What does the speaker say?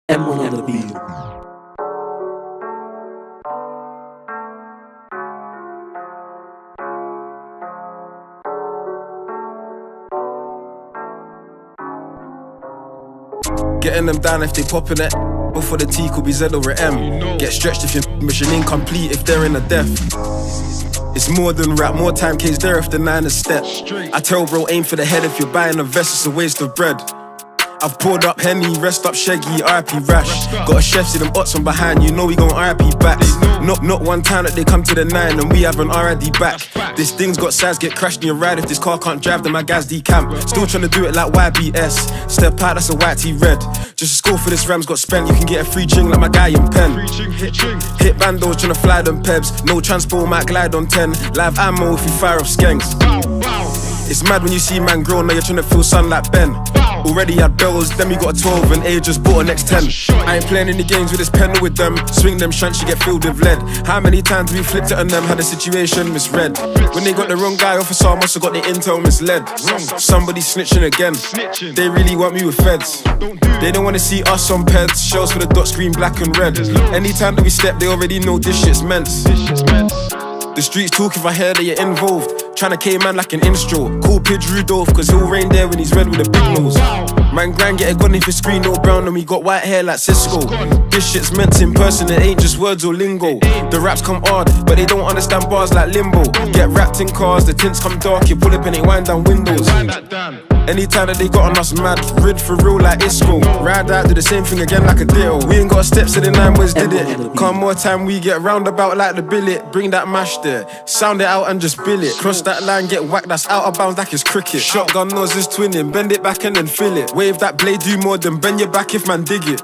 M1 on the beat. Getting them down if they poppin' it. Before the T could be Z or a M. Get stretched if your mission incomplete if they're in a death. It's more than rap, more time case there if the 9 is step. I tell bro, aim for the head if you're buying a vest, it's a waste of bread. I've poured up Henny, rest up Shaggy, RIP Rash. Got a chef, see them ots from behind, you know we gon' RIP back. Not one time that they come to the 9 and we have an RID back. This thing's got size, get crashed in your ride. If this car can't drive, then my guys decamp. Still tryna do it like YBS. Step out, that's a white tee red. Just a score for this Rams got spent. You can get a free ching like my guy in pen. Hit bandos tryna fly them pebs. No transport, might glide on 10. Live ammo if you fire off skanks. It's mad when you see man grow, now you're tryna feel sun like Ben. Already had bells, then we got a 12 and A just bought a next 10. I ain't playing any games with this pen or with them. Swing them shunts, you get filled with lead. How many times we flipped it on them, had the situation misread. When they got the wrong guy, officer must've got the intel misled. Somebody snitching again, they really want me with feds. They don't wanna see us on peds, shells for the dot screen black and red. Anytime that we step, they already know this shit's meant. The streets talk if I hear that you're involved. Tryna K-man like an instro. Call Pidge Rudolph, cause he'll rain there when he's red with a big nose. Man grind, get a gun if it's green or brown, and we got white hair like Cisco. This shit's meant in person, it ain't just words or lingo. The raps come hard, but they don't understand bars like limbo. Get wrapped in cars, the tints come dark, you pull up and it wind down windows. Anytime that they got on us mad, rid for real like Isco. Ride out, do the same thing again like a ditto. We ain't got steps to the 9 boys did it. Come more time, we get roundabout like the billet. Bring that mash there, sound it out and just bill it. Cross that line, get whacked, that's out of bounds like it's cricket. Shotgun noses twinning, bend it back and then fill it. Wave that blade, do more than bend your back if man dig it.